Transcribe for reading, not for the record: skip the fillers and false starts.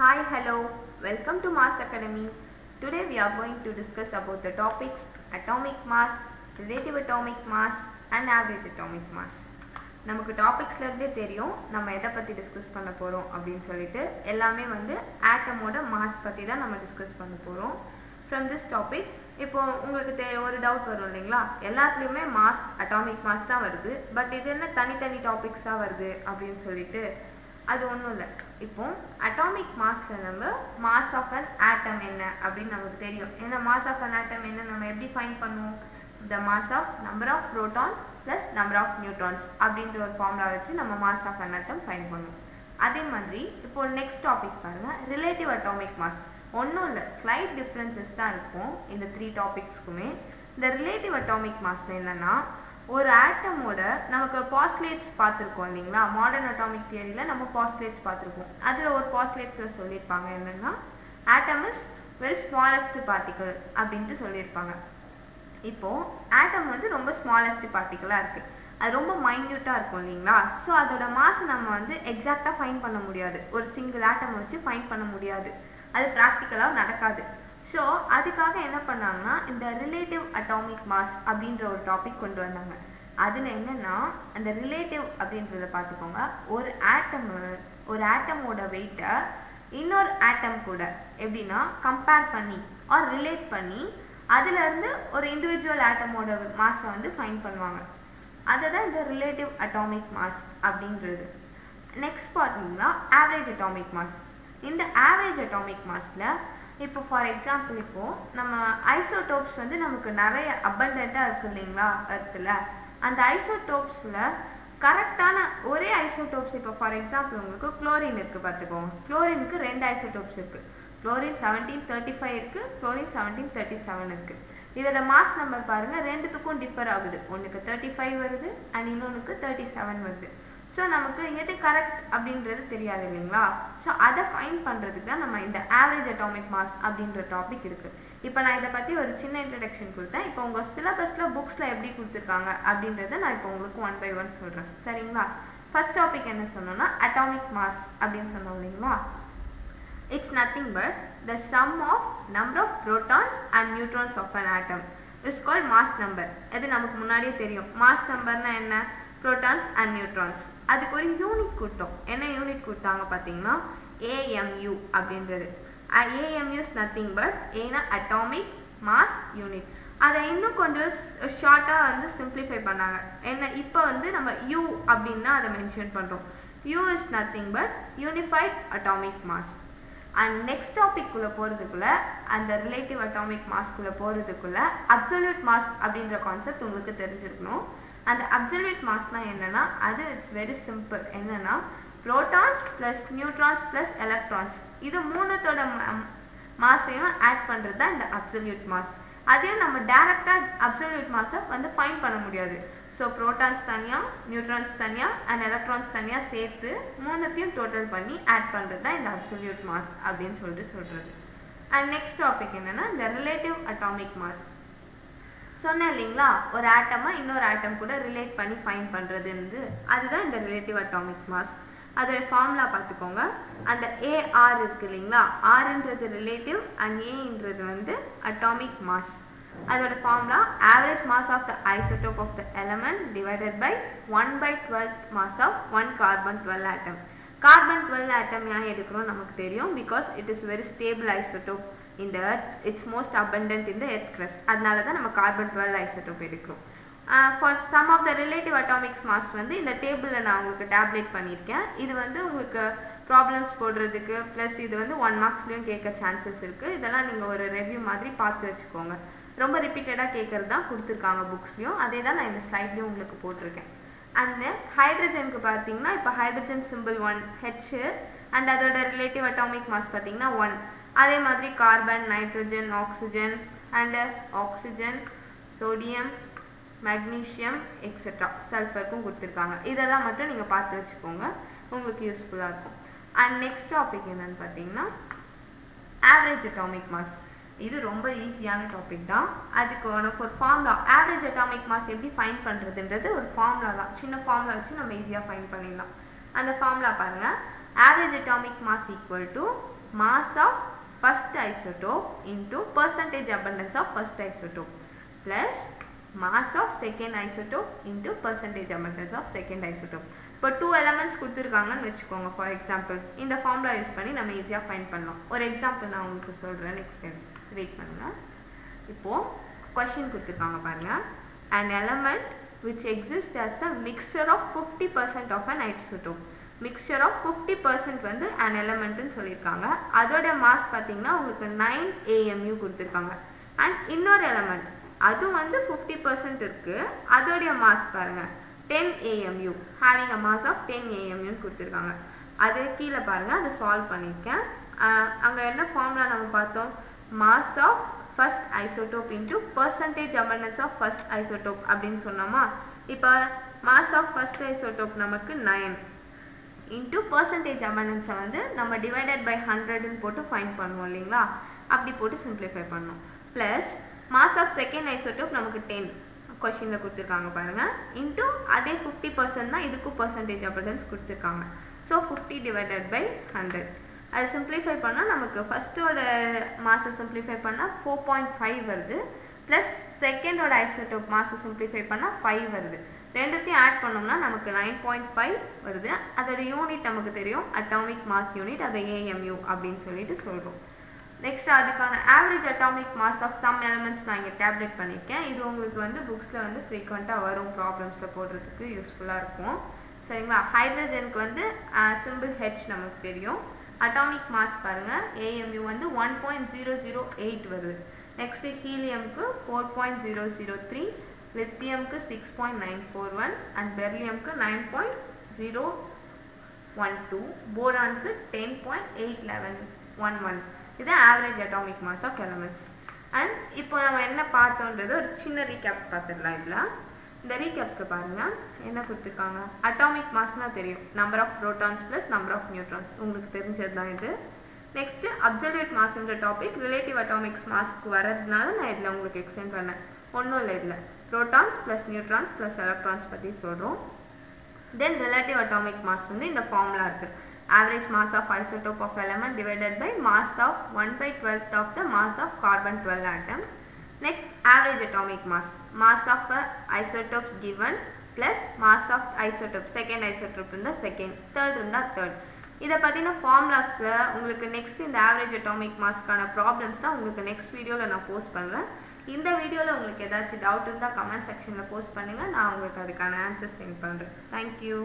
Hi, hello, welcome to Mass Academy. Today we are going to discuss about the topics atomic mass, relative atomic mass and average atomic mass. நமக்கு டாபிக்ஸ்ல இருந்தே தெரியும் நம்ம எதை பத்தி discuss பண்ண போறோம் அப்படினு சொல்லிட்டு எல்லாமே வந்து ஆட்டமோட மாஸ் பத்தி தான் நம்ம டிஸ்கஸ் பண்ண போறோம். From this topic இப்போ உங்களுக்கு ஒரு டவுட் வரும் இல்லைங்களா, எல்லாத்துலயுமே மாஸ் அட்டாமிக் மாஸ் தான் வருது, பட் இது என்ன தனித்தனி டாபிக்ஸா வருது அப்படின்னு சொல்லிட்டு அது ஒன்றும் இல்லை. இப்போ அட்டாமிக் மாஸ்ல நம்ம மாஸ் ஆஃப் அன் ஆட்டம் என்ன அப்படின்னு நமக்கு தெரியும். ஏன்னா மாஸ் ஆஃப் அன் ஆட்டம் என்ன நம்ம எப்படி ஃபைண்ட் பண்ணுவோம், the mass of number of protons plus number of neutrons அப்படின்ற ஒரு ஃபார்முலா வச்சு நம்ம mass of an atom find பண்ணுவோம். அதே மாதிரி இப்போ நெக்ஸ்ட் டாபிக் பாருங்க, ரிலேட்டிவ் அட்டாமிக் மாஸ். ஒன்றும் இல்லை, ஸ்லைட் டிஃப்ரென்சஸ் தான் இருக்கும் இந்த 3 டாபிக்ஸ்க்குமே. இந்த ரிலேட்டிவ் அட்டாமிக் மாஸ்ல என்னன்னா, ஒரு ஆட்டமோட நமக்கு பாஸ்லேட்ஸ் பார்த்துருக்கோம் இல்லைங்களா, மாடர்ன் அட்டாமிக் தியரியில் நம்ம பாஸ்லேட்ஸ் பார்த்துருக்கோம். அதில் ஒரு பாஸ்லேட்ஸில் சொல்லியிருப்பாங்க என்னென்னா, atom is very smallest particle அப்படின்ட்டு சொல்லியிருப்பாங்க. இப்போது ஆட்டம் வந்து ரொம்ப ஸ்மாலஸ்ட் பார்ட்டிக்கலாக இருக்குது, அது ரொம்ப மைன்யூட்டாக இருக்கும் இல்லைங்களா. ஸோ அதோட மாஸ் நம்ம வந்து எக்ஸாக்டாக ஃபைண்ட் பண்ண முடியாது, ஒரு சிங்கிள் ஆட்டம் வச்சு ஃபைண்ட் பண்ண முடியாது, அது ப்ராக்டிக்கலாக நடக்காது. ஸோ அதுக்காக என்ன பண்ணாங்கன்னா, இந்த ரிலேட்டிவ் அட்டாமிக் மாஸ் அப்படின்ற ஒரு டாபிக் கொண்டு வந்தாங்க. அதில் என்னென்னா, அந்த ரிலேட்டிவ் அப்படின்றத பார்த்துக்கோங்க, ஒரு ஆட்டமோட வெயிட்டை இன்னொரு ஆட்டம் கூட எப்படின்னா கம்பேர் பண்ணி ஆர் ரிலேட் பண்ணி அதுலேருந்து ஒரு இண்டிவிஜுவல் ஆட்டமோட மாஸை வந்து ஃபைண்ட் பண்ணுவாங்க. அதை தான் இந்த ரிலேட்டிவ் அட்டாமிக் மாஸ் அப்படின்றது. நெக்ஸ்ட் பார்த்தீங்கன்னா ஆவரேஜ் அட்டாமிக் மாஸ். இந்த ஆவரேஜ் அட்டாமிக் மாஸில் இப்போ ஃபார் எக்ஸாம்பிள் இப்போது நம்ம ஐசோடோப்ஸ் வந்து நமக்கு நிறைய அபண்டண்ட்டாக இருக்குது இல்லைங்களா எர்த்தில். அந்த ஐசோடோப்ஸில் கரெக்டான ஒரே ஐசோடோப்ஸ், இப்போ ஃபார் எக்ஸாம்பிள் உங்களுக்கு குளோரின் இருக்குது பார்த்துக்கோங்க, குளோரினுக்கு 2 ஐசோடோப்ஸ் இருக்குது, குளோரின் 1735 இருக்குது, குளோரின் 1737 இருக்குது. இதோட மாஸ் நம்பர் பாருங்கள், ரெண்டுத்துக்கும் டிஃபர் ஆகுது, ஒன்றுக்கு 35 வருது அண்ட் இன்னொன்றுக்கு 37 வருது. ஸோ நமக்கு எது கரெக்ட் அப்படின்றது தெரியாது இல்லைங்களா. ஸோ அதை ஃபைண்ட் பண்ணுறதுக்கு தான் நம்ம இந்த ஆவரேஜ் அட்டாமிக் மாஸ் அப்படின்ற டாபிக் இருக்குது. இப்போ நான் இதை பற்றி ஒரு சின்ன இன்ட்ரடக்ஷன் கொடுத்தேன். இப்போ உங்கள் சிலபஸில் புக்ஸில் எப்படி கொடுத்துருக்காங்க அப்படின்றத நான் இப்போ உங்களுக்கு 1 by 1 சொல்கிறேன், சரிங்களா. ஃபர்ஸ்ட் டாபிக் என்ன சொன்னோன்னா அட்டாமிக் மாஸ் அப்படின்னு சொன்னோம் இல்லைங்களா. It's nothing but the sum of number of protons and neutrons of an atom is called mass number. இது நமக்கு முன்னாடியே தெரியும். மாஸ் நம்பர்னா என்ன, ப்ரோட்டான்ஸ் அண்ட் நியூட்ரான்ஸ். அதுக்கு ஒரு யூனிட் கொடுத்தோம். என்ன யூனிட் கொடுத்தாங்க பார்த்தீங்கன்னா AMU அப்படின்றது. AMU இஸ் நத்திங் பட் ஏன்னா அட்டாமிக் மாஸ் யூனிட். அதை இன்னும் கொஞ்சம் ஷார்ட்டாக வந்து சிம்பிளிஃபை பண்ணாங்க. என்ன, இப்போ வந்து நம்ம U அப்படின்னா அதை மென்ஷன் பண்ணுறோம். U is nothing but unified atomic mass. And next டாபிக்குள்ளே போகிறதுக்குள்ளே, அந்த ரிலேட்டிவ் அட்டாமிக் மாஸ்க்குள்ளே போகிறதுக்குள்ளே அப்சல்யூட் மாஸ் அப்படின்ற கான்செப்ட் உங்களுக்கு தெரிஞ்சிருக்கணும். அந்த அப்சல்யூட் மாஸ்னா என்னன்னா, அது இட்ஸ் வெரி சிம்பிள். என்னன்னா, protons plus neutrons plus electrons, இது மூணுத்தோட மாஸையும் ஆட் பண்ணுறது தான் இந்த அப்சல்யூட் மாஸ். அதையும் நம்ம டைரெக்டாக அப்சல்யூட் மாஸை வந்து ஃபைண்ட் பண்ண முடியாது. ஸோ ப்ரோட்டான்ஸ் தனியாக, நியூட்ரான்ஸ் தனியாக அண்ட் எலக்ட்ரான்ஸ் தனியாக சேர்த்து மூணுத்தையும் டோட்டல் பண்ணி ஆட் பண்ணுறது தான் இந்த அப்சல்யூட் மாஸ் அப்படின்னு சொல்கிறது. அண்ட் நெக்ஸ்ட் டாபிக் என்னென்னா இந்த ரிலேட்டிவ் அட்டாமிக் மாஸ். சொன்னேன் இல்லைங்களா, ஒரு ஆட்டமாக இன்னொரு ஆட்டம் கூட ரிலேட் பண்ணி ஃபைண்ட் பண்ணுறதுன்னு, அதுதான் இந்த ரிலேட்டிவ் அட்டாமிக் மாஸ். அதோட ஃபார்முலா பார்த்துக்கோங்க. அந்த AR இருக்குது இல்லைங்களா, Rன்றது ரிலேட்டிவ் அண்ட் Aன்றது வந்து அட்டாமிக் மாஸ். அதோட formula average mass of the isotope of the element divided by 1/12th mass of 1 carbon 12 atom. Carbon 12 atom ஏன் எடுக்கிறோம் நமக்கு தெரியும், because it is very stable isotope in the earth, it's most abundant in the earth crust. அதனால தான் நம்ம carbon 12 isotope எடுக்கிறோம். For sum of the relative atomics mass வந்து இந்த டேபிளில் நான் உங்களுக்கு டேப்லெட் பண்ணியிருக்கேன். இது வந்து உங்களுக்கு ப்ராப்ளம்ஸ் போடுறதுக்கு ப்ளஸ் இது வந்து 1 மார்க்ஸ்லேயும் கேட்க சான்சஸ் இருக்குது. இதெல்லாம் நீங்கள் ஒரு ரெவ்யூ மாதிரி பார்த்து வச்சுக்கோங்க. ரொம்ப ரிப்பீட்டடாக கேட்குறது தான் கொடுத்துருக்காங்க புக்ஸ்லையும், அதே தான் நான் இந்த ஸ்லைட்லேயும் உங்களுக்கு போட்டிருக்கேன். அண்ட் ஹைட்ரஜனுக்கு பார்த்தீங்கன்னா இப்போ ஹைட்ரஜன் சிம்பிள் 1H அண்ட் அதோட ரிலேட்டிவ் அட்டாமிக் மாஸ் பார்த்தீங்கன்னா 1. அதே மாதிரி carbon, nitrogen, oxygen and oxygen, sodium, magnesium etcetera, சல்ஃபருக்கும் கொடுத்துருக்காங்க. இதெல்லாம் மட்டும் நீங்கள் பார்த்து வச்சுக்கோங்க, உங்களுக்கு யூஸ்ஃபுல்லாக இருக்கும். அண்ட் நெக்ஸ்ட் டாபிக் என்னன்னு பார்த்தீங்கன்னா ஆவரேஜ் அட்டாமிக் மாஸ். இது ரொம்ப ஈஸியான டாபிக் தான். அதுக்கு உனக்கு ஒரு ஃபார்முலா, ஆவரேஜ் அட்டாமிக் மாஸ் எப்படி ஃபைண்ட் பண்ணுறதுன்றது ஒரு ஃபார்முலா தான், சின்ன ஃபார்முலா வச்சு நம்ம ஈஸியாக ஃபைண்ட் பண்ணிடலாம். அந்த ஃபார்முலா பாருங்கள், average atomic mass equal to mass of first isotope into percentage abundance of first isotope plus mass of second isotope into percentage abundance of second isotope. இப்போ 2 elements கொடுத்துருக்காங்கன்னு வச்சுக்கோங்க. ஃபார் எக்ஸாம்பிள் இந்த formula use பண்ணி நம்ம ஈஸியாக find பண்ணலாம். ஒரு example நான் உங்களுக்கு சொல்கிறேன். நெக்ஸ்ட் வெயிட் பண்ணுங்கள். இப்போது கொஷின் கொடுத்துருக்காங்க பாருங்கள். an element which exists as a mixture of 50% of an isotope. mixture of 50% வந்து an elementன்னு சொல்லியிருக்காங்க. அதோட மாஸ் பார்த்தீங்கன்னா உங்களுக்கு 9 AMU கொடுத்துருக்காங்க. அண்ட் இன்னொரு எலமெண்ட் அது வந்து 50% இருக்குது. அதோடைய மாஸ் பாருங்கள் 10 AMU having a mass of 10 AMU கொடுத்துருக்காங்க. அது கீழே பாருங்கள், அதை சால்வ் பண்ணியிருக்கேன். அங்கே என்ன ஃபார்முலா நம்ம பார்த்தோம்? mass of first isotope into percentage abundance of first isotope அப்படின்னு சொன்னோமா. இப்போ mass of first isotope நமக்கு 9 into percentage abundance வந்து நம்ம divided by 100ன்னு போட்டு ஃபைண்ட் பண்ணுவோம் இல்லைங்களா. அப்படி போட்டு சிம்பிளிஃபை பண்ணோம். Plus mass of second isotope நமக்கு 10 கொஷினில் கொடுத்துருக்காங்க பாருங்கள். இன்ட்டு அதே 50% தான் இதுக்கும் percentage abundance கொடுத்துருக்காங்க. So 50 divided by 100. அது சிம்பிளிஃபை பண்ணால் நமக்கு ஃபஸ்ட்டோட மாஸை சிம்பிளிஃபை பண்ணால் 4.5 வருது. ப்ளஸ் செகண்டோட ஐசோடோப் மாஸை சிம்பிளிஃபை பண்ணால் 5 வருது. ரெண்டுத்தையும் ஆட் பண்ணோம்னா நமக்கு 9.5 வருது. அதோட யூனிட் நமக்கு தெரியும், அட்டாமிக் மாஸ் யூனிட், அதை AMU அப்படின்னு சொல்லிட்டு சொல்கிறோம். நெக்ஸ்ட் அதுக்கான average atomic mass of some elements நான் இங்கே டேப்லெட் பண்ணியிருக்கேன். இது உங்களுக்கு வந்து புக்ஸில் வந்து ஃப்ரீக்வெண்ட்டாக வரும், ப்ராப்ளம்ஸில் போடுறதுக்கு யூஸ்ஃபுல்லாக இருக்கும். சரிங்களா. ஹைட்ரஜனுக்கு வந்து சிம்பிள் H நமக்கு தெரியும். அட்டாமிக் மாஸ் பாருங்கள், AMU வந்து 1.008 வருது. நெக்ஸ்ட்டு ஹீலியம்க்கு 4.003, லித்தியம்க்கு 6.941 அண்ட் பெர்லியம்க்கு 9.012, போரானுக்கு 10.811. இது average atomic mass of elements. And இப்போ நம்ம என்ன பார்த்தோன்றது ஒரு சின்ன ரீகேப்ஸ் பார்த்துடலாம். இதில் இந்த ரீகேப்ஸில் பாருங்கள் என்ன கொடுத்துருக்காங்க. அட்டாமிக் மாஸ்னால் தெரியும், number of protons plus number of neutrons, உங்களுக்கு தெரிஞ்சது தான் இது. நெக்ஸ்ட்டு அப்சல்யூட் மாஸ்ன்ற டாபிக் ரிலேட்டிவ் அட்டாமிக்ஸ் மாஸ்க்கு வரதுனால நான் இதில் உங்களுக்கு எக்ஸ்பிளைன் பண்ணேன். ஒன்றும் இல்லை, இதில் protons plus neutrons plus electrons பற்றி சொல்கிறோம். தென் ரிலேட்டிவ் அட்டாமிக் மாஸ் வந்து இந்த ஃபார்முலா இருக்குது. average mass of isotope of element divided by mass of 1/12th of the mass of carbon 12 atom. Next, average atomic mass, mass of isotopes given plus mass of isotope, second isotope in the second, third in the third. இதை பற்றின ஃபார்முலாஸில் உங்களுக்கு next இந்த average atomic மாஸ்க்கான problems தான் உங்களுக்கு next வீடியோவில் நான் post பண்ணுறேன். இந்த வீடியோவில் உங்களுக்கு ஏதாச்சும் டவுட் இருந்தால் கமெண்ட் செக்ஷனில் போஸ்ட் பண்ணுங்கள், நான் உங்களுக்கு அதுக்கான ஆன்சர்ஸ் சென்ட் பண்ணுறேன். தேங்க்யூ.